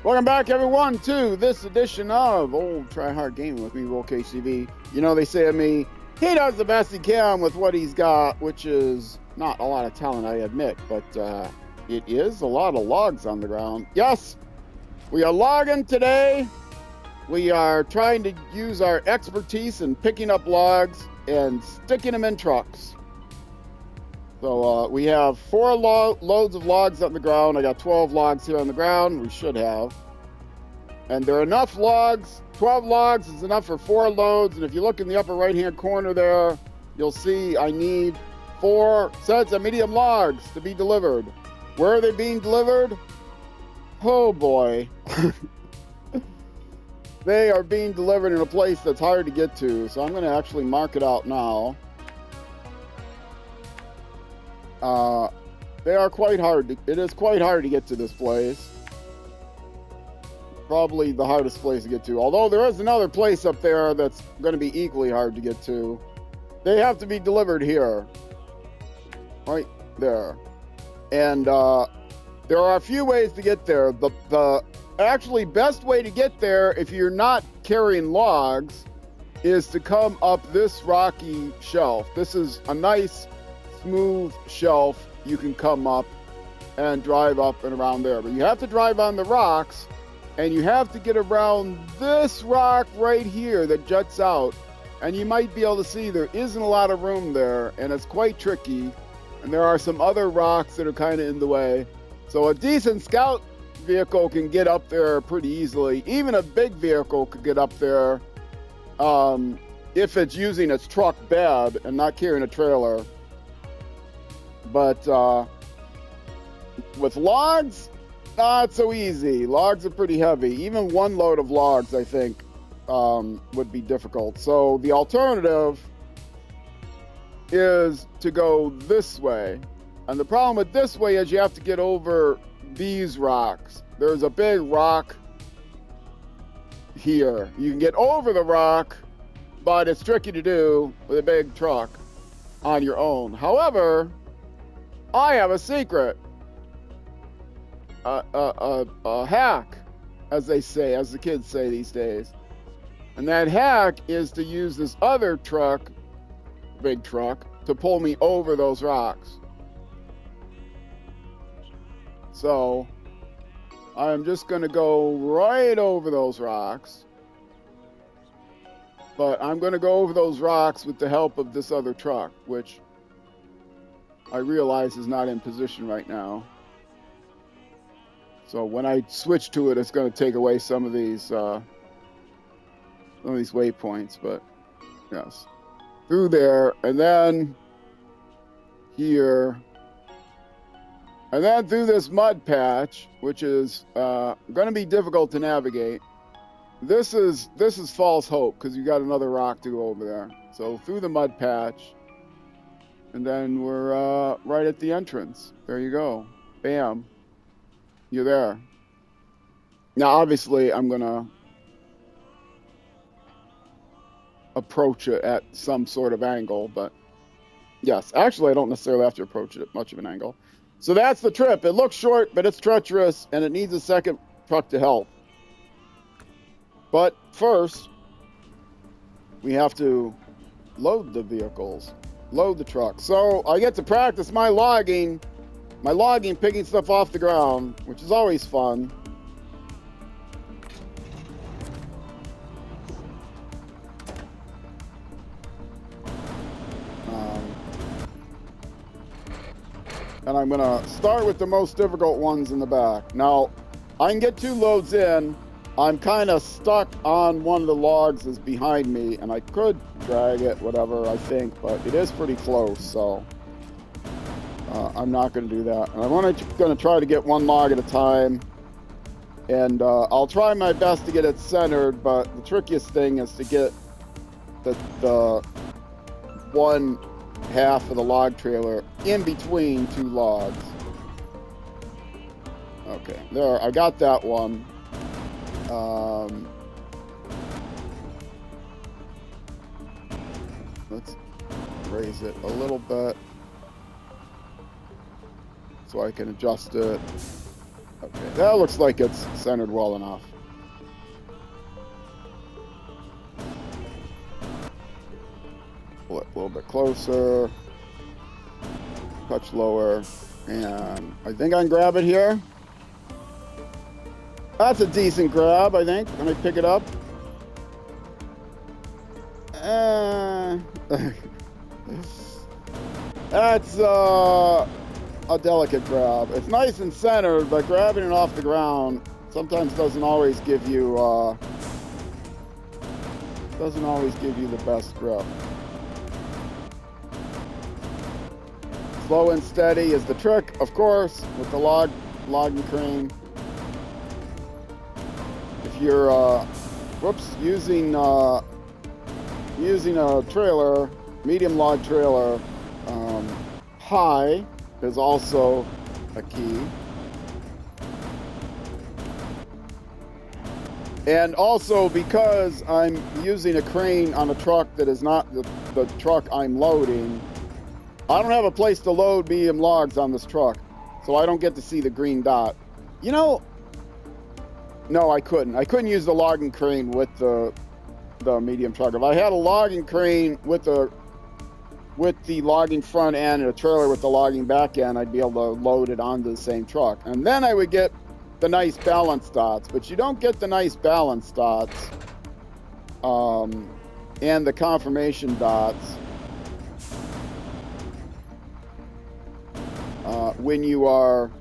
Welcome back, everyone, to this edition of Old Try Hard Gaming with me, Roll KCV. You know, they say of me, he does the best he can with what he's got, which is not a lot of talent, I admit, but it is a lot of logs on the ground. Yes, we are logging today. We are trying to use our expertise in picking up logs and sticking them in trucks. So we have 4 loads of logs on the ground. I got 12 logs here on the ground. We should have. And there are enough logs. 12 logs is enough for 4 loads. And if you look in the upper right-hand corner there, you'll see I need 4 sets of medium logs to be delivered. Where are they being delivered? Oh, boy. They are being delivered in a place that's hard to get to. So I'm going to actually mark it out now. They are quite hard. It is quite hard to get to this place. Probably the hardest place to get to. Although there is another place up there that's going to be equally hard to get to. They have to be delivered here. Right there. And there are a few ways to get there. The actually best way to get there, if you're not carrying logs, is to come up this rocky shelf. This is a nice smooth shelf you can come up and drive up and around there, but you have to drive on the rocks, and you have to get around this rock right here that juts out, and you might be able to see there isn't a lot of room there, and it's quite tricky, and there are some other rocks that are kind of in the way. So a decent scout vehicle can get up there pretty easily. Even a big vehicle could get up there if it's using its truck bed and not carrying a trailer. But with logs, not so easy. Logs are pretty heavy. Even 1 load of logs, I think, would be difficult. So the alternative is to go this way. And the problem with this way is you have to get over these rocks. There's a big rock here. You can get over the rock, but it's tricky to do with a big truck on your own. However, I have a secret, a hack, as they say, as the kids say these days. And that hack is to use this other truck, big truck, to pull me over those rocks. So I'm just going to go right over those rocks. But I'm going to go over those rocks with the help of this other truck, which I realize is not in position right now. So when I switch to it, it's going to take away some of these waypoints. But yes, through there, and then here, and then through this mud patch, which is going to be difficult to navigate. This is false hope because you got another rock to go over there. So through the mud patch. And then we're right at the entrance. There you go. Bam. You're there. Now, obviously, I'm going to approach it at some sort of angle. But, yes, actually, I don't necessarily have to approach it at much of an angle. So that's the trip. It looks short, but it's treacherous, and it needs a second truck to help. But first, we have to load the vehicles. Load the truck. So I get to practice my logging, picking stuff off the ground, which is always fun. And I'm gonna start with the most difficult ones in the back. Now, I can get 2 loads in. I'm kind of stuck on one of the logs that's behind me, and I could drag it, whatever, I think, but it is pretty close, so I'm not going to do that. And I'm going to try to get 1 log at a time, and I'll try my best to get it centered, but the trickiest thing is to get the 1 half of the log trailer in between 2 logs. Okay, there, I got that one. Let's raise it a little bit so I can adjust it. Okay, That looks like it's centered well enough. Pull it a little bit closer. Touch lower. And I think I can grab it here. That's a decent grab, I think. Let me pick it up. That's a delicate grab. It's nice and centered, but grabbing it off the ground sometimes doesn't always give you the best grip. Slow and steady is the trick, of course, with the logging crane. If you're using a trailer, medium log trailer, high is also a key. And also, because I'm using a crane on a truck that is not the truck I'm loading, I don't have a place to load medium logs on this truck, so I don't get to see the green dot. You know, no, I couldn't. I couldn't use the logging crane with the medium truck. If I had a logging crane with the logging front end and a trailer with the logging back end, I'd be able to load it onto the same truck. And then I would get the nice balance dots, but you don't get the nice balance dots and the confirmation dots when you are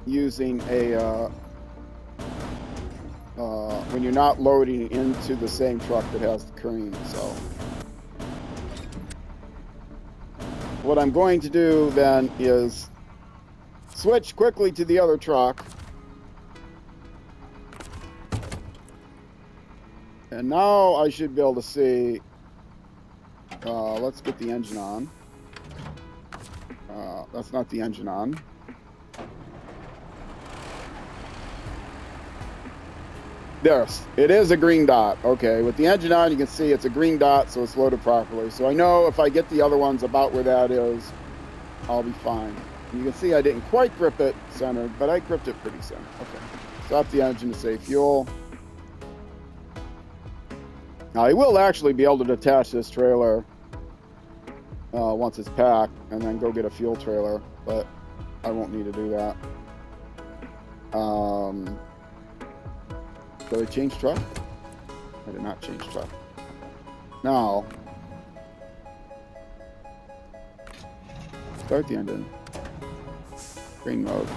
using when you're not loading into the same truck that has the crane. So what I'm going to do then is switch quickly to the other truck. And now I should be able to see, let's get the engine on. That's not the engine on. There's, it is a green dot. Okay, with the engine on, you can see it's a green dot, so it's loaded properly. So I know if I get the other ones about where that is, I'll be fine. And you can see I didn't quite grip it centered, but I gripped it pretty centered. Okay, stop the engine to save fuel. Now I will actually be able to detach this trailer once it's packed and then go get a fuel trailer, but I won't need to do that. Did I change truck? I did not change truck. Now, start the engine. Green mode.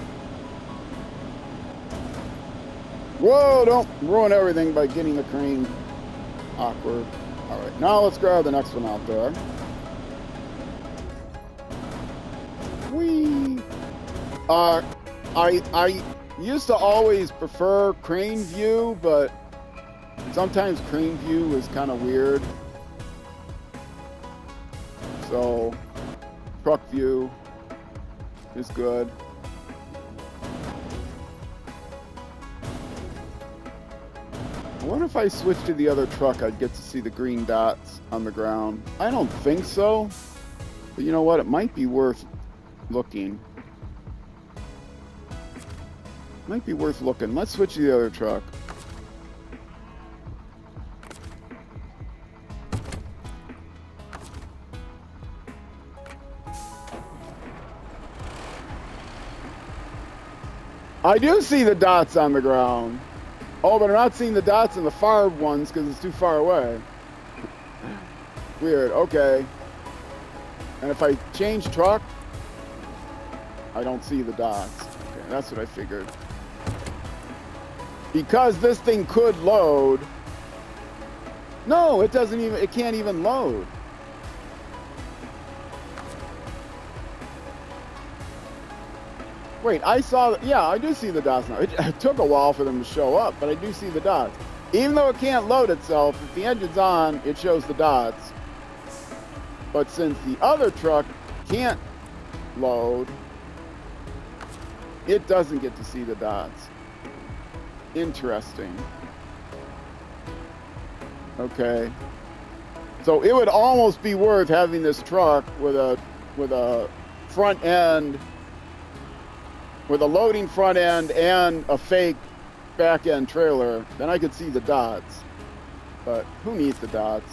Whoa, don't ruin everything by getting the crane awkward. All right, now let's grab the next one out there. Whee! I used to always prefer crane view, but sometimes crane view is kind of weird. So truck view is good. I wonder if I switch to the other truck, I'd get to see the green dots on the ground. I don't think so, but you know what? It might be worth looking. Might be worth looking. Let's switch to the other truck. I do see the dots on the ground. Oh, but I'm not seeing the dots in the far ones because it's too far away. Weird. Okay. And if I change truck, I don't see the dots. Okay, that's what I figured. Because this thing could load. No, it doesn't even, it can't even load. Wait, I saw, yeah, I do see the dots now. It took a while for them to show up, but I do see the dots. Even though it can't load itself, if the engine's on, it shows the dots. But since the other truck can't load, it doesn't get to see the dots. Interesting. Okay. So it would almost be worth having this truck with a front end with a loading front end and a fake back end trailer, then I could see the dots. But who needs the dots?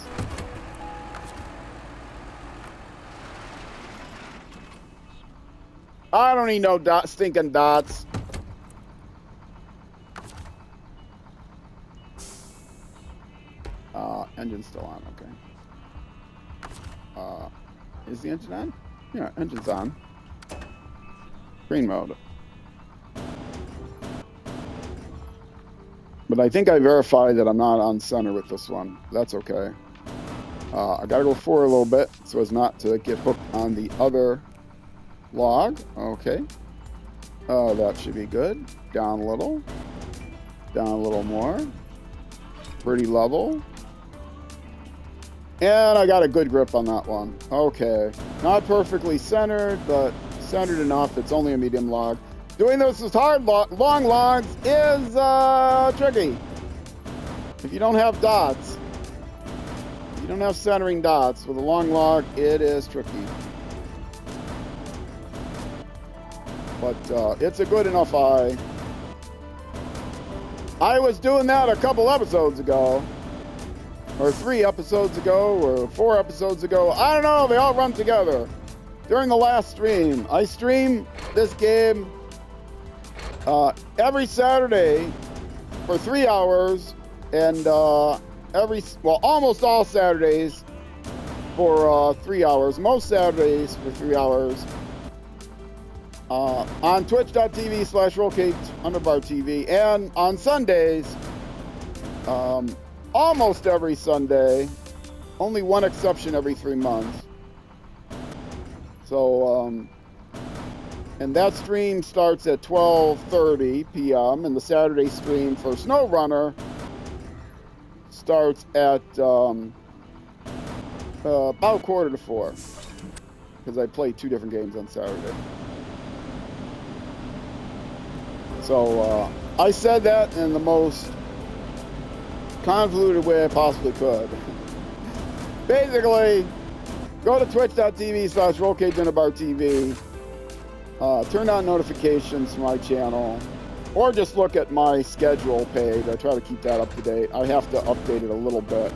I don't need no stinking dots. Engine's still on, okay. Is the engine on? Yeah, engine's on. Green mode. But I think I verified that I'm not on center with this one. That's okay. I gotta go forward a little bit so as not to get hooked on the other log. Okay. That should be good. Down a little. Down a little more. Pretty level. And I got a good grip on that one. Okay. Not perfectly centered, but centered enough. It's only a medium log. Doing this with hard long logs is tricky. If you don't have dots, if you don't have centering dots with a long log, it is tricky. But it's a good enough eye. I was doing that a couple episodes ago, or 3 episodes ago, or 4 episodes ago. I don't know, they all run together. During the last stream, I stream this game every Saturday for 3 hours, and almost all Saturdays for 3 hours, most Saturdays for 3 hours, on twitch.tv/rollcage_TV, and on Sundays, almost every Sunday, only one exception every 3 months. So, and that stream starts at 12:30 p.m. and the Saturday stream for SnowRunner starts at about 3:45, because I play 2 different games on Saturday. So I said that in the most convoluted way I possibly could. Basically, go to twitch.tv/rollcage_TV. Turn on notifications for my channel, or just look at my schedule page. I try to keep that up to date. I have to update it a little bit.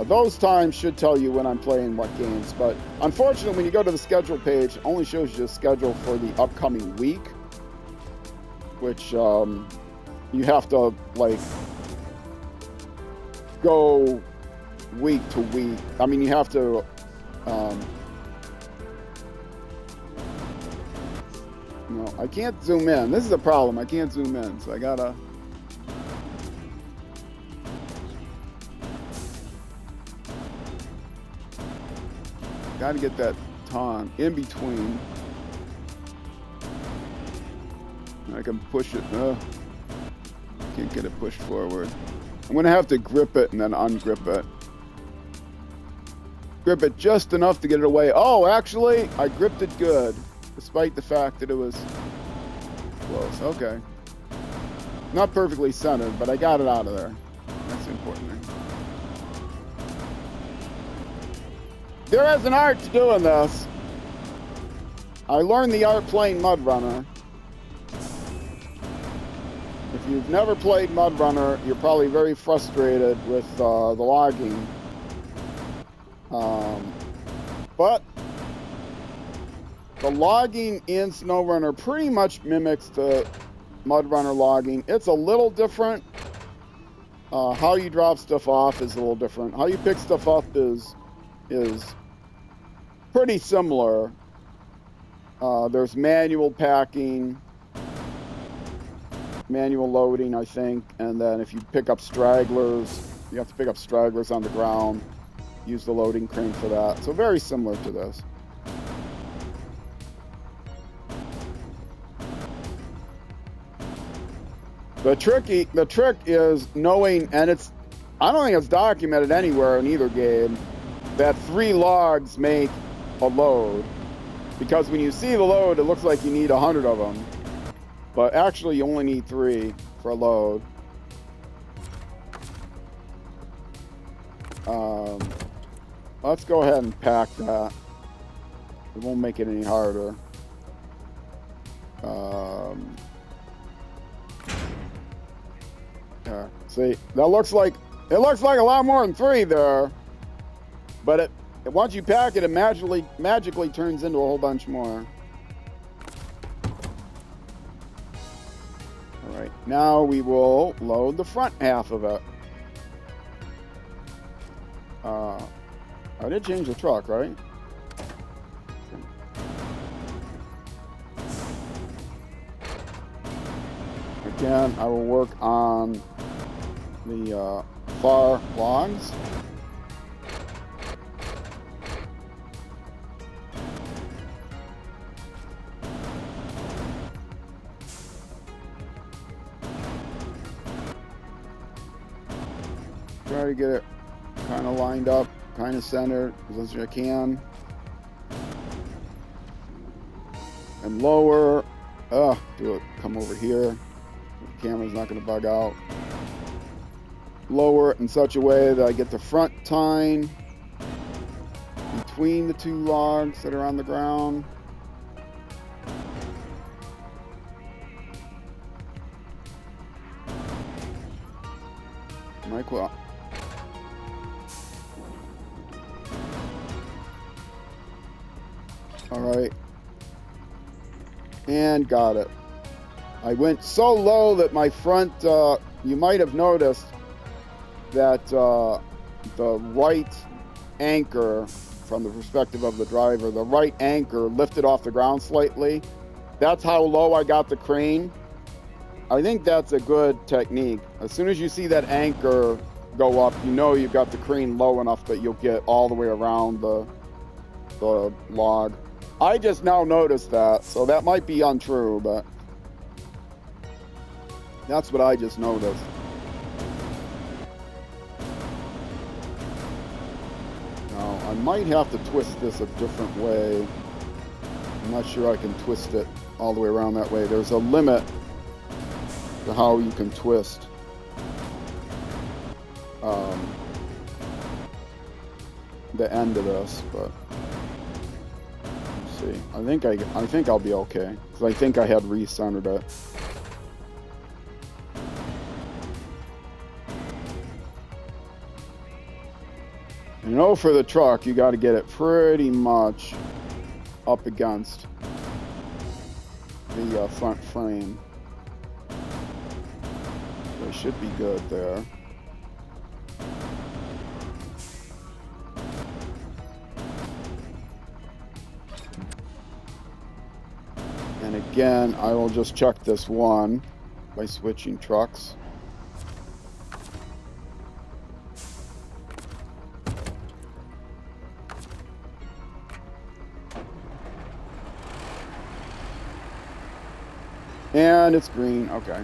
Those times should tell you when I'm playing what games, but unfortunately when you go to the schedule page, it only shows you the schedule for the upcoming week, which you have to like go week to week. I mean, you have to no, I can't zoom in. This is a problem. I can't zoom in, so I gotta get that taunt in between. I can push it. Can't get it pushed forward. I'm gonna have to grip it and then ungrip it. Grip it just enough to get it away. Oh, actually, I gripped it good, despite the fact that it was close. Okay. Not perfectly centered, but I got it out of there. That's the important thing. There is an art to doing this. I learned the art playing MudRunner. If you've never played MudRunner, you're probably very frustrated with the logging. But the logging in SnowRunner pretty much mimics the MudRunner logging. It's a little different. How you drop stuff off is a little different. How you pick stuff up is pretty similar. There's manual packing, manual loading, I think, and then if you pick up stragglers, you have to pick up stragglers on the ground, use the loading crane for that. So very similar to this. The trick is knowing, and I don't think it's documented anywhere in either game, that 3 logs make a load. Because when you see the load, it looks like you need 100 of them. But actually, you only need 3 for a load. Let's go ahead and pack that. It won't make it any harder. Yeah, see, that looks like a lot more than 3 there, but once you pack it, it magically turns into a whole bunch more. All right, now we will load the front half of it. I did change the truck, right? Again, I will work on the far logs. Try to get it kind of lined up, kind of centered as much as I can. And lower. Do it. Come over here. The camera's not going to bug out. Lower it in such a way that I get the front tine between the 2 logs that are on the ground. Mike, well. All right. And got it. I went so low that my front, you might have noticed that the right anchor, from the perspective of the driver, the right anchor lifted off the ground slightly. That's how low I got the crane. I think that's a good technique. As soon as you see that anchor go up, you know you've got the crane low enough that you'll get all the way around the log. I just now noticed that, so that might be untrue, but that's what I just noticed. Now, I might have to twist this a different way. I'm not sure I can twist it all the way around that way. There's a limit to how you can twist the end of this, but let's see. I think I'll be okay, because I think I had recentered it. You know, for the truck, you got to get it pretty much up against the front frame. So it should be good there. And again, I will just check this one by switching trucks. And it's green, okay.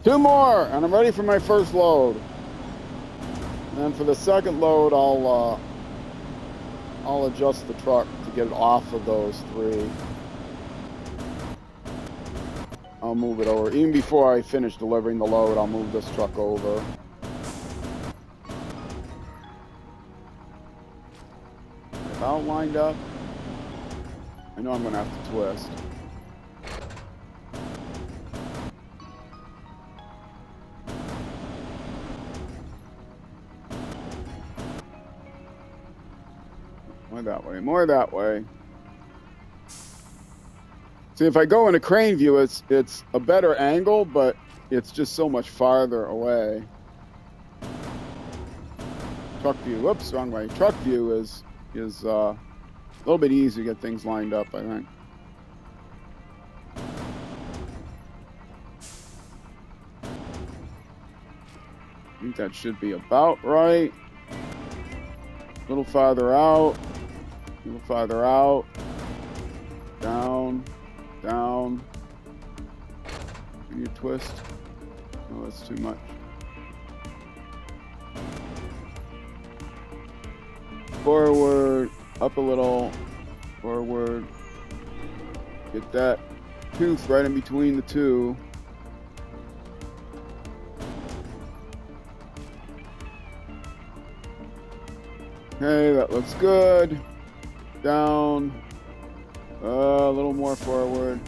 Two more, and I'm ready for my first load. And then for the second load, I'll adjust the truck to get it off of those 3. I'll move it over. Even before I finish delivering the load, I'll move this truck over. About lined up. I know I'm going to have to twist. More that way, more that way. See, if I go in a crane view, it's a better angle, but it's just so much farther away. Truck view, whoops, wrong way. Truck view is a little bit easier to get things lined up, I think. I think that should be about right. A little farther out. A little farther out. Down. Down. Can you twist? Oh, that's too much. Forward, up a little, forward. Get that tooth right in between the 2. Okay, that looks good. Down. A little more forward.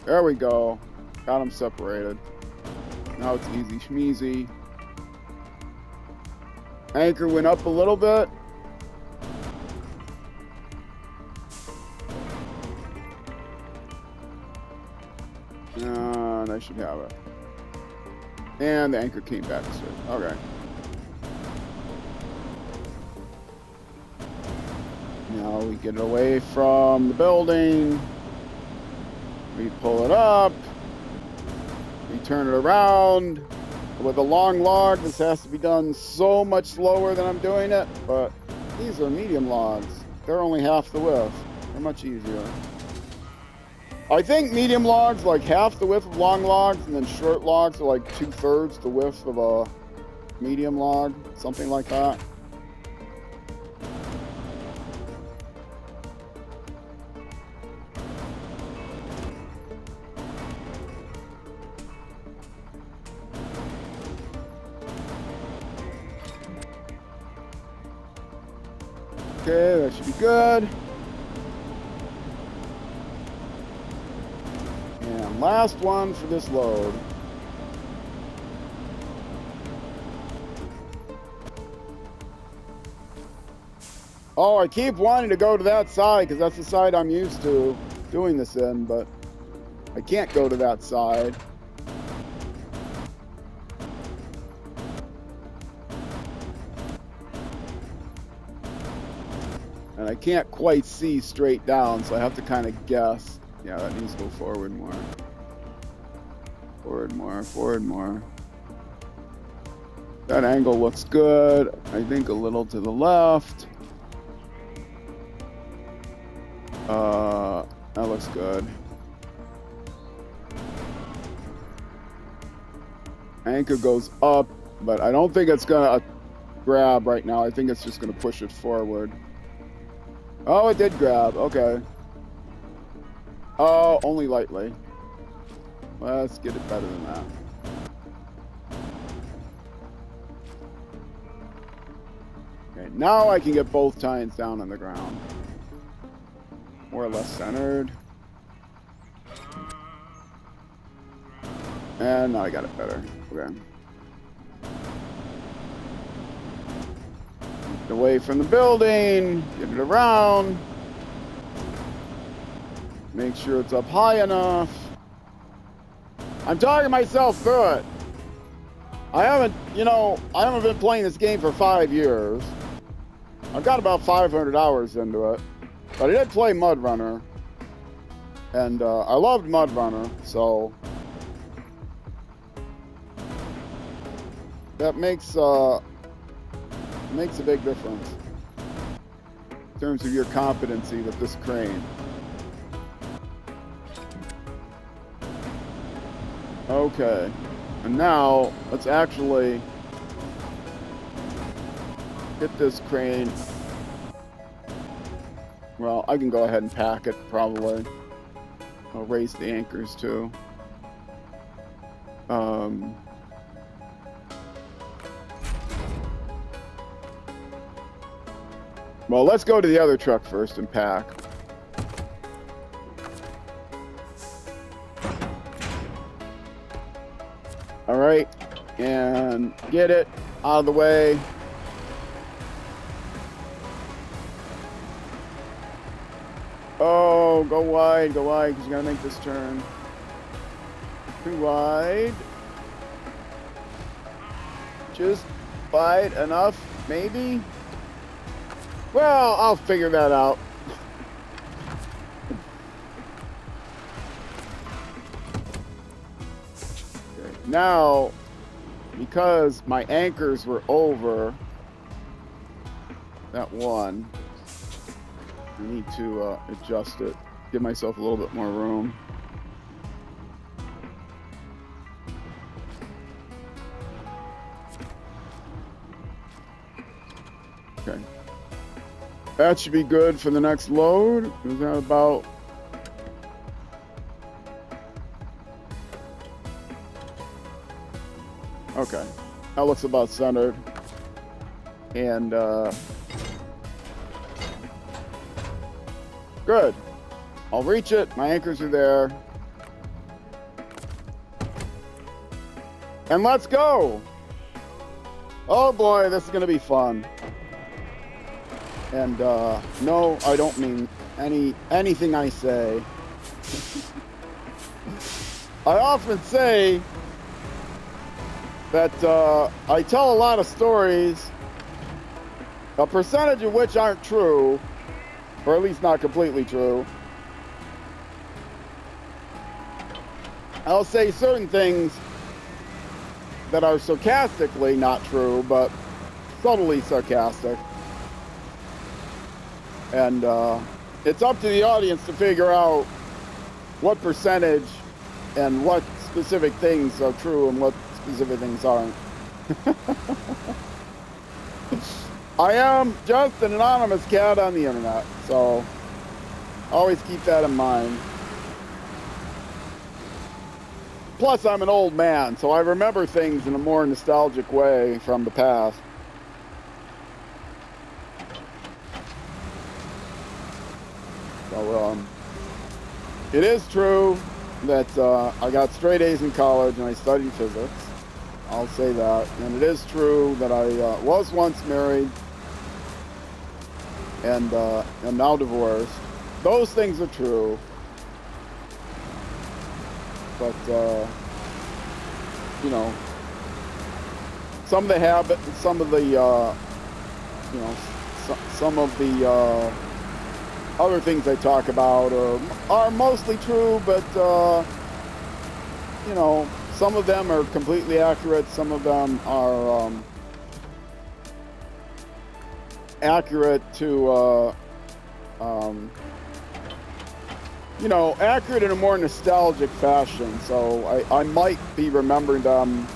There we go. Got them separated. Now it's easy schmeezy. Anchor went up a little bit. And I should have it. And the anchor came back straight. Okay. Now we get it away from the building. We pull it up. We turn it around. With a long log, this has to be done so much slower than I'm doing it, but these are medium logs. They're only half the width. They're much easier. I think medium logs like half the width of long logs, and then short logs are like 2/3 the width of a medium log, something like that. Okay, that should be good. And last one for this load. Oh, I keep wanting to go to that side because that's the side I'm used to doing this in, but I can't go to that side. And I can't quite see straight down, so I have to kind of guess. Yeah, that needs to go forward more. Forward more, forward more. That angle looks good. I think a little to the left. That looks good. Anchor goes up, but I don't think it's gonna grab right now. I think it's just gonna push it forward. Oh, it did grab. Okay. Oh, only lightly. Let's get it better than that. Okay, now I can get both tines down on the ground. More or less centered. And now I got it better. Okay. Get away from the building. Get it around. Make sure it's up high enough. I'm talking myself through it. I haven't been playing this game for 5 years. I've got about 500 hours into it. But I did play MudRunner. And I loved MudRunner, so that makes a big difference in terms of your competency with this crane. Okay, and now let's actually get this crane. Well, I can go ahead and pack it probably. I'll raise the anchors too. Well, let's go to the other truck first and pack. All right, and get it out of the way. Oh, go wide, because you gotta make this turn. Too wide. Just wide enough, maybe? Well, I'll figure that out. Okay, now, because my anchors were over that one, I need to adjust it, give myself a little bit more room. Okay. That should be good for the next load. Is that about... Okay. That looks about centered. And, good. I'll reach it. My anchors are there. And let's go. Oh boy, this is going to be fun. And, no, I don't mean anything I say. I often say that I tell a lot of stories, a percentage of which aren't true, or at least not completely true. I'll say certain things that are sarcastically not true, but subtly sarcastic. And it's up to the audience to figure out what percentage and what specific things are true and what specific things aren't. I am just an anonymous cat on the internet, so always keep that in mind. Plus, I'm an old man, so I remember things in a more nostalgic way from the past. So, it is true that I got straight A's in college and I studied physics. I'll say that. And it is true that I was once married and am now divorced. Those things are true. But, you know, some of the habits, some of the, you know, some of the other things I talk about are mostly true, but, you know, some of them are completely accurate. Some of them are accurate to, you know, accurate in a more nostalgic fashion. So I might be remembering them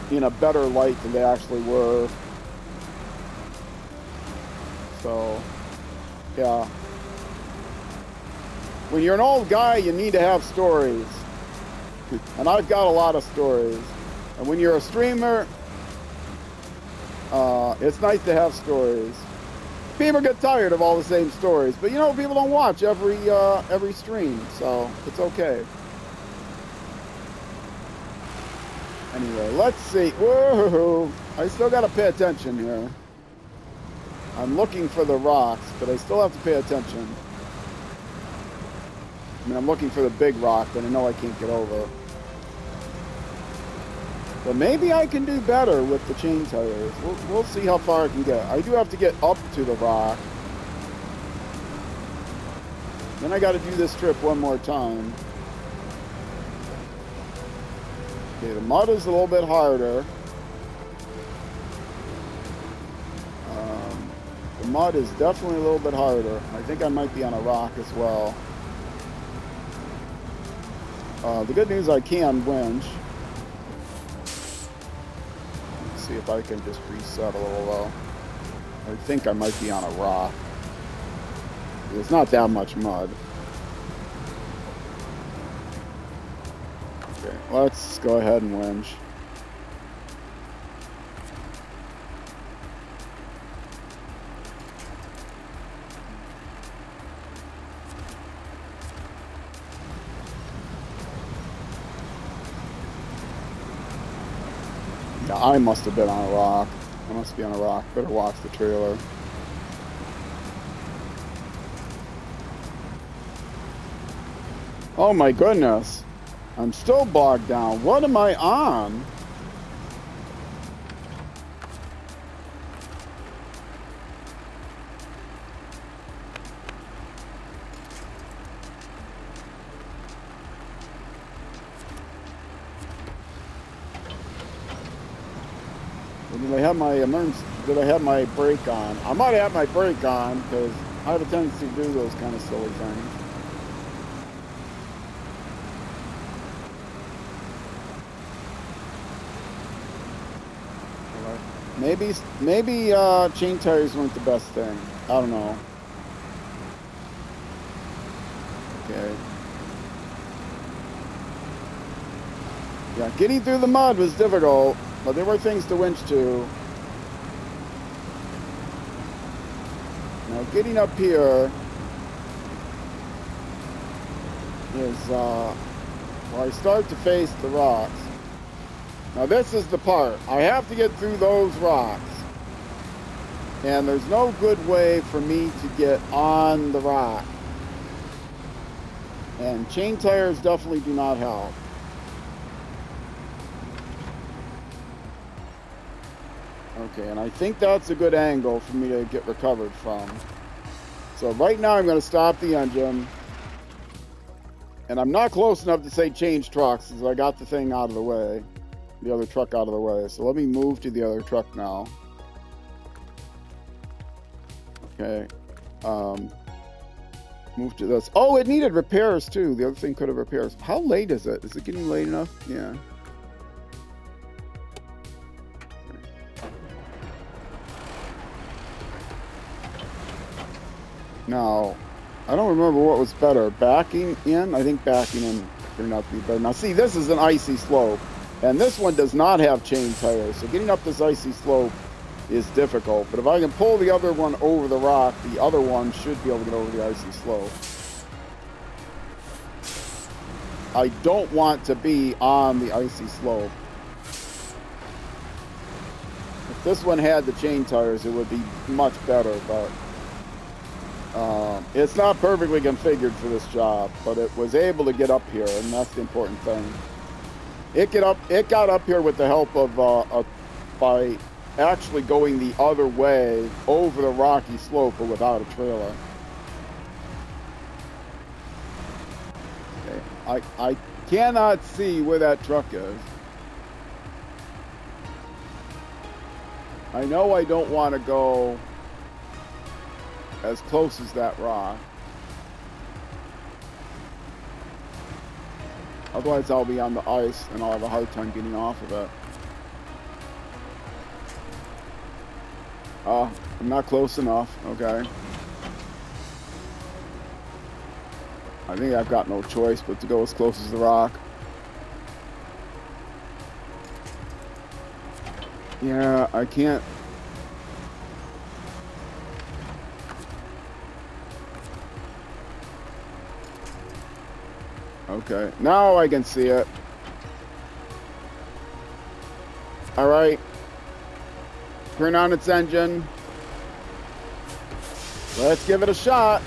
in a better light than they actually were. So, yeah. When you're an old guy, you need to have stories. And I've got a lot of stories. And when you're a streamer, it's nice to have stories. People get tired of all the same stories, but you know, people don't watch every stream, so it's okay. Anyway, let's see. Whoa! I still gotta pay attention here. I'm looking for the rocks, but I still have to pay attention. I mean, I'm looking for the big rock that I know I can't get over. But maybe I can do better with the chain tires. We'll see how far I can get. I do have to get up to the rock. Then I got to do this trip one more time. Okay, the mud is a little bit harder. The mud is definitely a little bit harder. I think I might be on a rock as well. The good news, I can winch. See if I can just reset a little low. I think I might be on a rock. There's not that much mud. Okay, let's go ahead and winch. Yeah, I must have been on a rock. I must be on a rock. Better watch the trailer. Oh my goodness. I'm still bogged down. What am I on? Did I have my brake on? I might have my brake on because I have a tendency to do those kind of silly things. Maybe chain tires weren't the best thing. I don't know. Okay. Yeah, getting through the mud was difficult, but there were things to winch to. Now getting up here is where I start to face the rocks. Now this is the part. I have to get through those rocks. And there's no good way for me to get on the rock. And chain tires definitely do not help. Okay, and I think that's a good angle for me to get recovered from. So right now I'm going to stop the engine. And I'm not close enough to say change trucks, because I got the thing out of the way. The other truck out of the way. So let me move to the other truck now. Okay. Move to this. Oh, it needed repairs too. The other thing could have repairs. How late is it? Is it getting late enough? Yeah. Now, I don't remember what was better. Backing in? I think backing in turned out to be better. Now see, this is an icy slope. And this one does not have chain tires. So getting up this icy slope is difficult. But if I can pull the other one over the rock, the other one should be able to get over the icy slope. I don't want to be on the icy slope. If this one had the chain tires, it would be much better, but it's not perfectly configured for this job, but it was able to get up here, and that's the important thing. It got up here with the help of by actually going the other way over the rocky slope, but without a trailer. Okay, I cannot see where that truck is. I know I don't want to go as close as that rock. Otherwise I'll be on the ice and I'll have a hard time getting off of it. I'm not close enough. Okay. I think I've got no choice but to go as close as the rock. Yeah, I can't. Okay, now I can see it. All right. Turn on its engine. Let's give it a shot.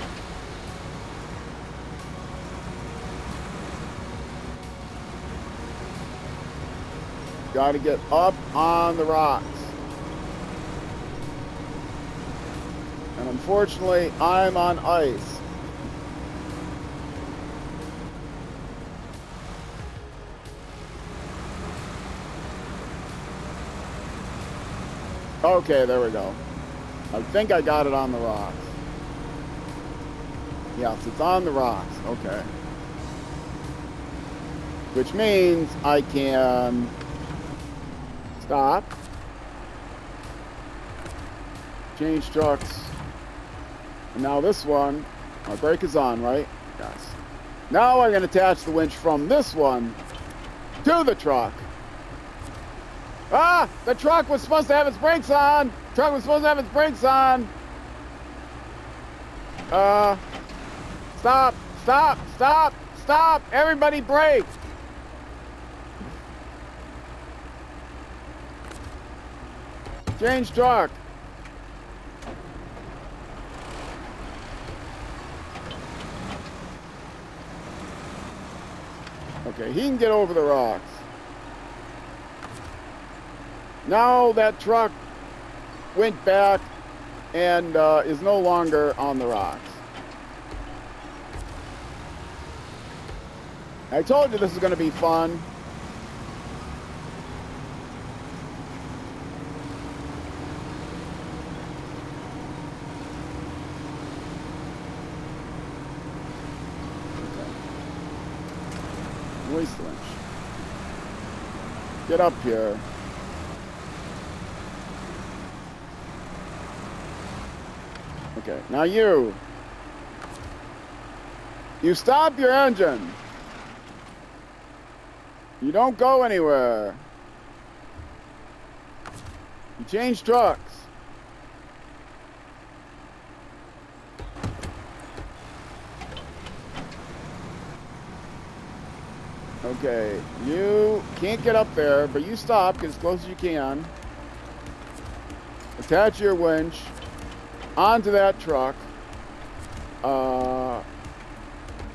Got to get up on the rocks. And unfortunately, I'm on ice. Okay, there we go. I think I got it on the rocks. Yes, it's on the rocks. Okay. Which means I can stop, change trucks, and now this one, my brake is on, right? Yes. Now I can attach the winch from this one to the truck. Ah! The truck was supposed to have its brakes on! Truck was supposed to have its brakes on! Stop! Stop! Stop! Stop! Everybody brake! Change truck! Okay, he can get over the rocks. Now that truck went back and is no longer on the rocks. I told you this is going to be fun. Okay. Waste winch. Get up here. Okay, now you stop your engine. You don't go anywhere. You change trucks. Okay, you can't get up there, but you stop, get as close as you can. Attach your winch onto that truck.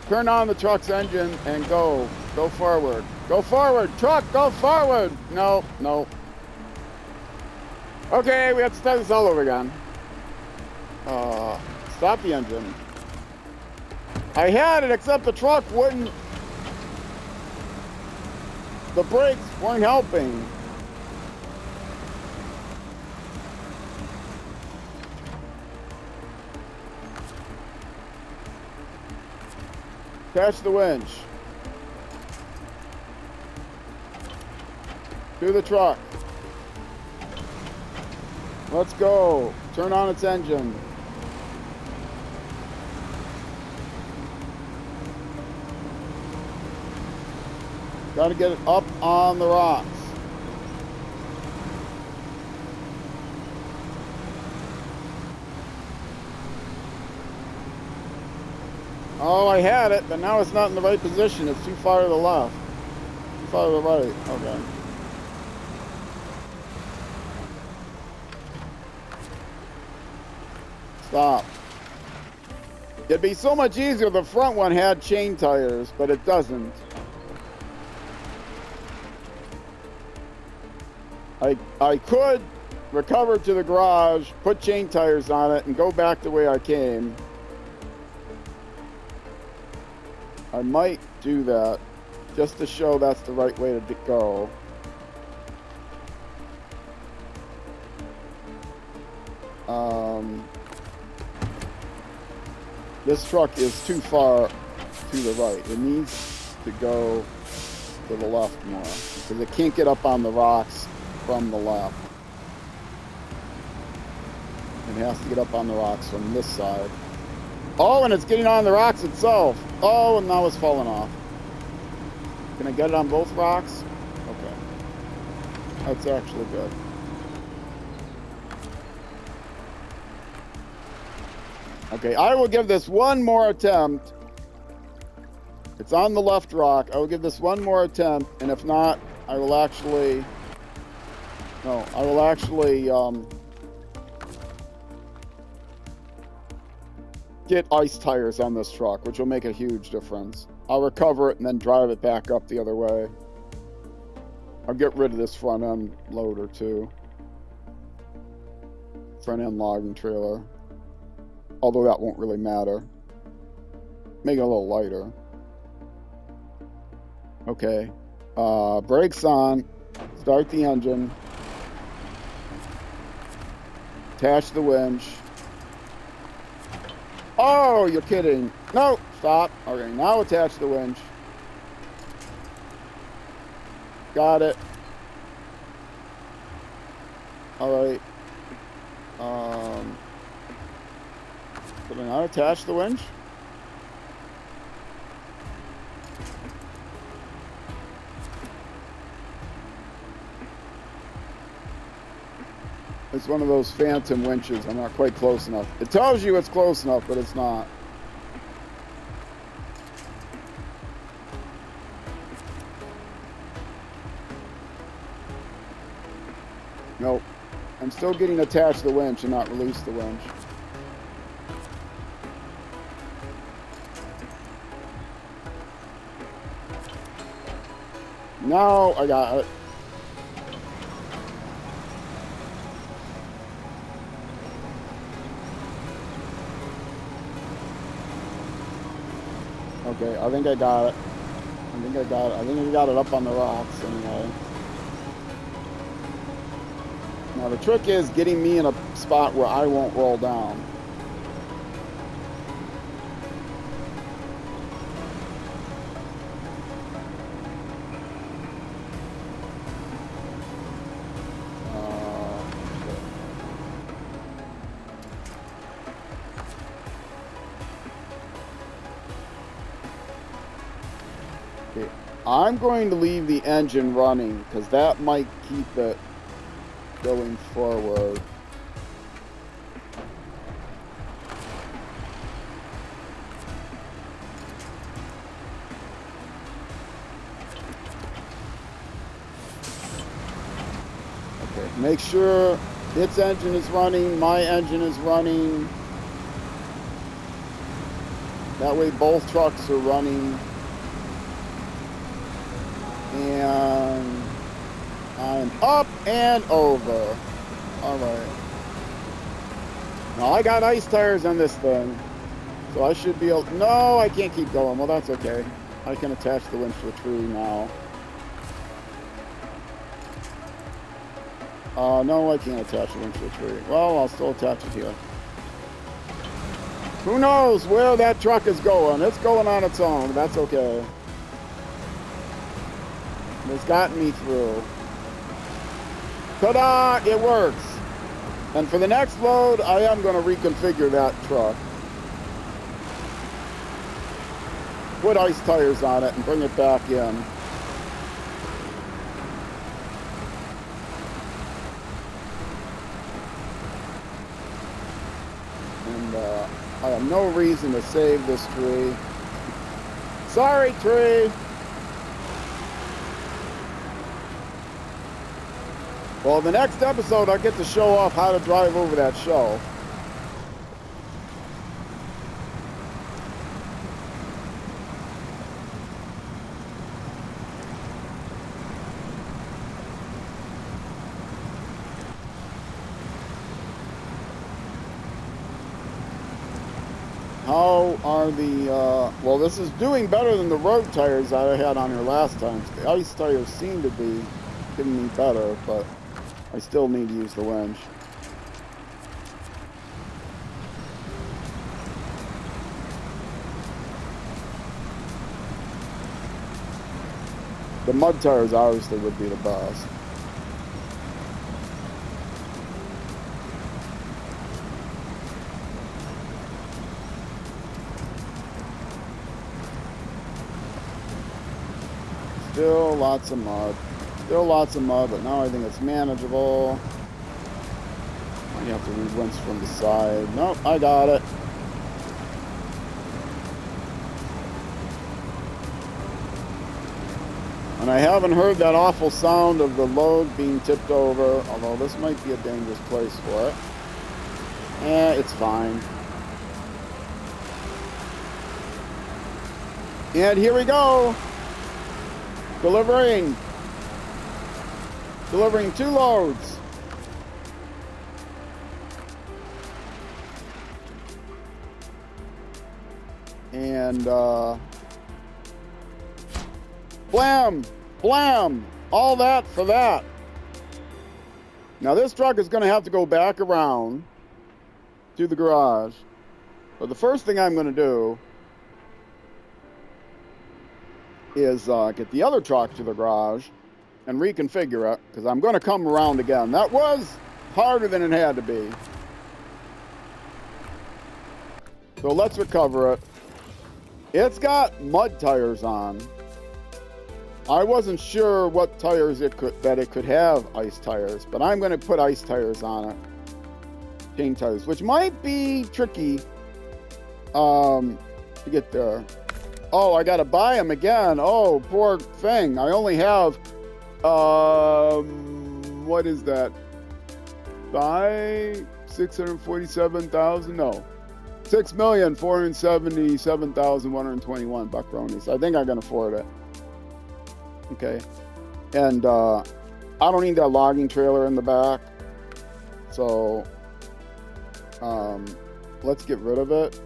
Turn on the truck's engine and go. Go forward. Go forward. Truck, go forward. No, no. Okay, we have to start this all over again. Stop the engine. I had it, except the truck wouldn't. The brakes weren't helping. Attach the winch to the truck. Let's go. Turn on its engine. Got to get it up on the rocks. Oh, I had it, but now it's not in the right position. It's too far to the left. Too far to the right. Okay. Stop. It'd be so much easier if the front one had chain tires, but it doesn't. I could recover to the garage, put chain tires on it, and go back the way I came. I might do that just to show that's the right way to go. This truck is too far to the right. It needs to go to the left more because it can't get up on the rocks from the left. It has to get up on the rocks from this side. Oh, and it's getting on the rocks itself. Oh, and now it's falling off. Can I get it on both rocks? Okay. That's actually good. Okay, I will give this one more attempt. It's on the left rock. I will give this one more attempt, and if not, I will actually... No, I will actually get ice tires on this truck, which will make a huge difference. I'll recover it and then drive it back up the other way. I'll get rid of this front end loader too. Front end logging trailer. Although that won't really matter. Make it a little lighter. Okay. Brakes on. Start the engine. Attach the winch. Oh, you're kidding. No, stop. Okay, now attach the winch. Got it. All right. Did I not attach the winch? It's one of those phantom winches. I'm not quite close enough. It tells you it's close enough, but it's not. Nope. I'm still getting attached to the winch and not release the winch. Now I got it. Okay, I think I got it. I think I got it up on the rocks anyway. Now the trick is getting me in a spot where I won't roll down. I'm going to leave the engine running because that might keep it going forward. Okay, make sure its engine is running, my engine is running. That way both trucks are running. And I'm up and over. All right. Now I got ice tires on this thing. So I should be able... No, I can't keep going. Well, that's okay. I can attach the winch to a tree now. No, I can't attach the winch to a tree. Well, I'll still attach it here. Who knows where that truck is going? It's going on its own. That's okay. It's gotten me through. Ta-da! It works. And for the next load, I am going to reconfigure that truck. Put ice tires on it and bring it back in. And I have no reason to save this tree. Sorry, tree! Well, the next episode, I'll get to show off how to drive over that shelf. How are the, well, this is doing better than the road tires that I had on here last time. The ice tires seem to be giving me better, but I still need to use the winch. The mud tires obviously would be the best. Still lots of mud. Still lots of mud, but now I think it's manageable. You have to re-winch from the side. Nope, I got it. And I haven't heard that awful sound of the load being tipped over, although this might be a dangerous place for it. It's fine. And here we go. Delivering 2 loads. And blam, blam, all that for that. Now this truck is going to have to go back around to the garage. But the first thing I'm going to do is get the other truck to the garage and reconfigure it, because I'm going to come around again. That was harder than it had to be. So let's recover it. It's got mud tires on. I wasn't sure what tires it could have ice tires, but I'm going to put ice tires on it. Chain tires, which might be tricky to get there. Oh, I got to buy them again. Oh, poor thing. I only have what is that? 647,000? No. 6,477,121 buckaroonies. I think I can afford it. Okay. And I don't need that logging trailer in the back. So let's get rid of it.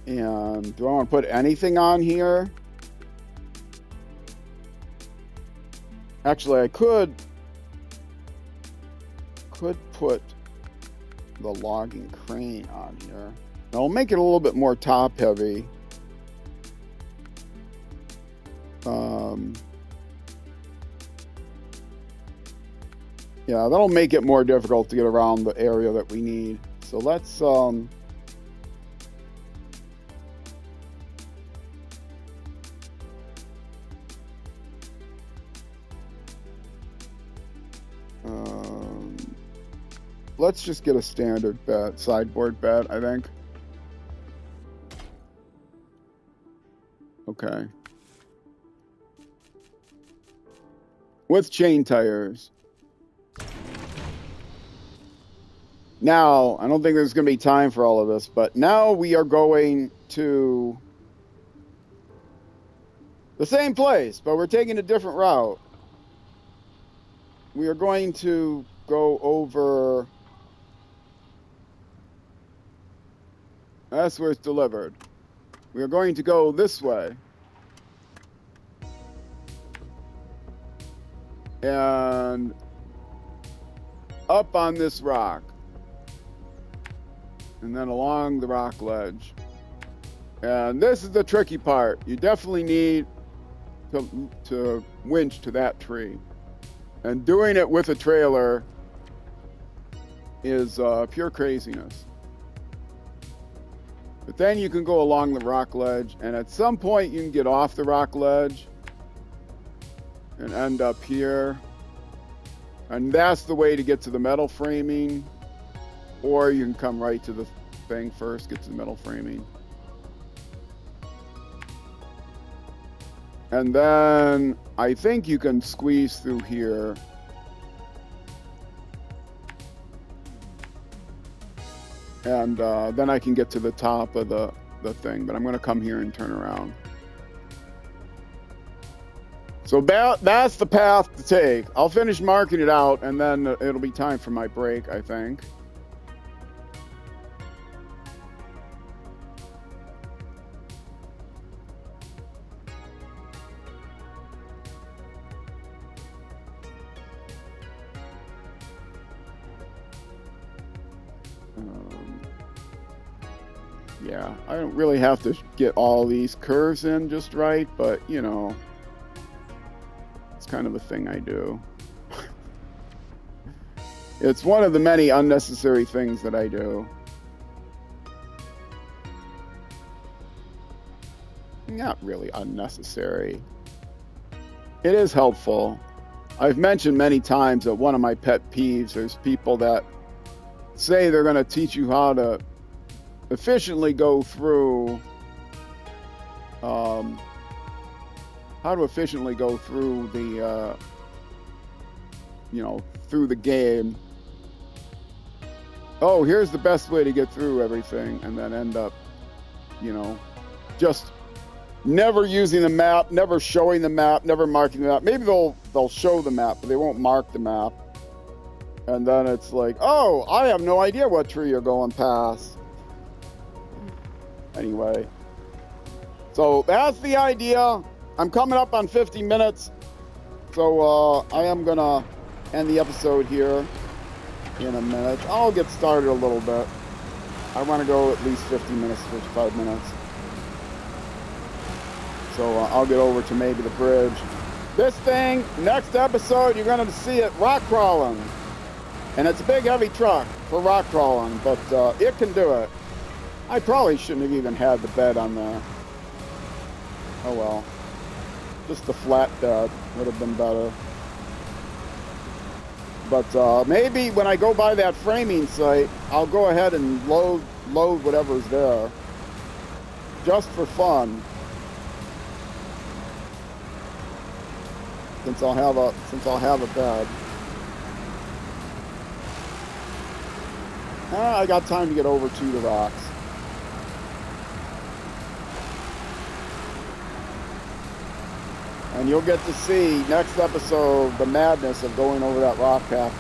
And do I want to put anything on here? Actually, I could put the logging crane on here. I'll make it a little bit more top heavy. Yeah, that'll make it more difficult to get around the area that we need. So let's let's just get a standard bed, sideboard bed, I think. Okay. with chain tires. Now, I don't think there's going to be time for all of this, but now we are going to the same place, but we're taking a different route. We are going to go over... That's where it's delivered. We are going to go this way. And up on this rock. And then along the rock ledge. And this is the tricky part. You definitely need to winch to that tree. And doing it with a trailer is pure craziness. But then you can go along the rock ledge, and at some point you can get off the rock ledge and end up here. And that's the way to get to the metal framing. Or you can come right to the thing first, get to the metal framing. And then I think you can squeeze through here. And then I can get to the top of the thing. But I'm going to come here and turn around. So that's the path to take. I'll finish marking it out, and then it'll be time for my break, I think. Yeah, I don't really have to get all these curves in just right, but, you know, it's kind of a thing I do. It's one of the many unnecessary things that I do. Not really unnecessary. It is helpful. I've mentioned many times that one of my pet peeves, there's people that say they're going to teach you how to efficiently go through the through the game. Oh, here's the best way to get through everything, and then end up, just never using the map, never showing the map, never marking the map. Maybe they'll show the map, but they won't mark the map. And then it's like, oh, I have no idea what tree you're going past. Anyway, so that's the idea. I'm coming up on 50 minutes, so I am gonna end the episode here in a minute. I'll get started a little bit. I want to go at least 50 minutes, 55 minutes. So I'll get over to maybe the bridge. This thing, next episode, you're going to see it rock crawling. And it's a big, heavy truck for rock crawling, but it can do it. I probably shouldn't have even had the bed on there. Oh well. Just the flat bed would have been better. But maybe when I go by that framing site, I'll go ahead and load whatever's there. Just for fun. Since I'll have a bed. I got time to get over to the rocks. And you'll get to see next episode the madness of going over that rock path.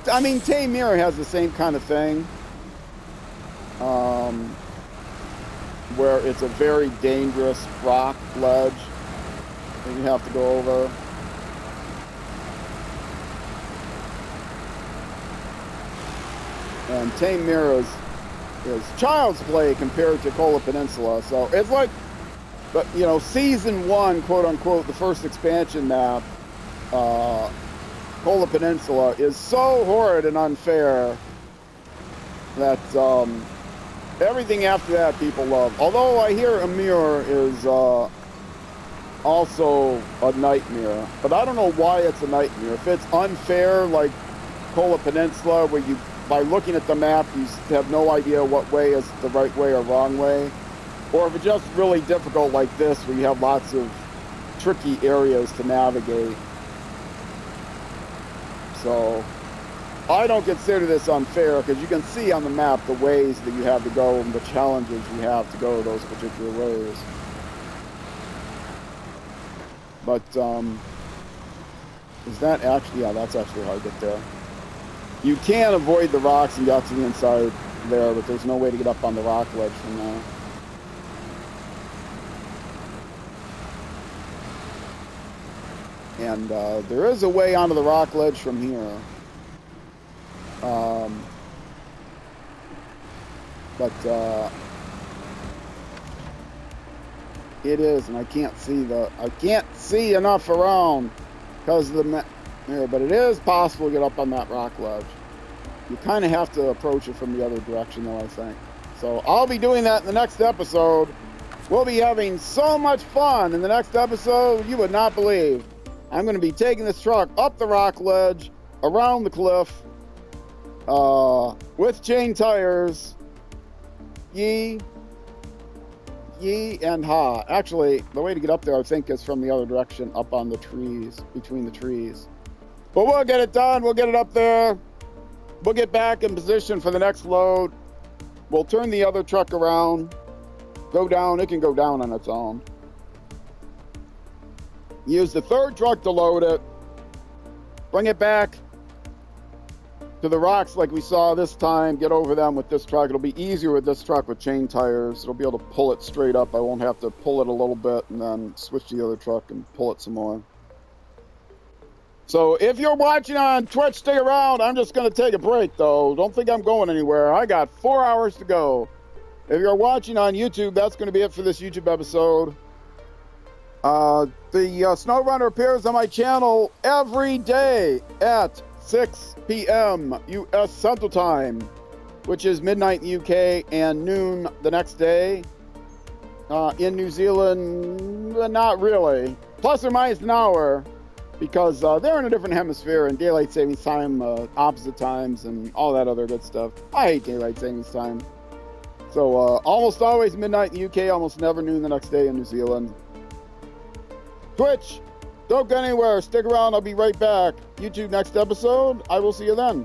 I mean, Tame Mirror has the same kind of thing, where it's a very dangerous rock ledge that you have to go over. And Tame Mirror is child's play compared to Kola Peninsula. So it's like, but season 1, quote unquote, the first expansion map, Kola Peninsula is so horrid and unfair that everything after that people love. Although I hear Amir is also a nightmare, but I don't know why it's a nightmare. If it's unfair like Kola Peninsula, where you, by looking at the map, you have no idea what way is the right way or wrong way. Or if it's just really difficult like this, where you have lots of tricky areas to navigate. So I don't consider this unfair because you can see on the map the ways that you have to go and the challenges you have to go those particular ways. But is that actually, yeah, that's actually how I get there. You can avoid the rocks and get to the inside there, but there's no way to get up on the rock ledge from there. And there is a way onto the rock ledge from here. But it is, and I can't see enough around because of the there, but it is possible to get up on that rock ledge. You kind of have to approach it from the other direction though, I think. So I'll be doing that in the next episode. We'll be having so much fun in the next episode, you would not believe. I'm going to be taking this truck up the rock ledge, around the cliff, with chain tires, yee and ha. Actually, the way to get up there, I think, is from the other direction, up on the trees, between the trees. But we'll get it done. We'll get it up there. We'll get back in position for the next load. We'll turn the other truck around, go down. It can go down on its own. Use the third truck to load it. Bring it back to the rocks like we saw this time. Get over them with this truck. It'll be easier with this truck with chain tires. It'll be able to pull it straight up. I won't have to pull it a little bit and then switch to the other truck and pull it some more. So if you're watching on Twitch, stay around. I'm just going to take a break, though. Don't think I'm going anywhere. I got 4 hours to go. If you're watching on YouTube, that's going to be it for this YouTube episode. The SnowRunner appears on my channel every day at 6 p.m. U.S. Central Time, which is midnight in the UK and noon the next day. In New Zealand, not really. Plus or minus an hour, because they're in a different hemisphere and daylight savings time, opposite times, and all that other good stuff. I hate daylight savings time. So almost always midnight in the UK, almost never noon the next day in New Zealand. Twitch, don't go anywhere. Stick around. I'll be right back. YouTube next episode. I will see you then.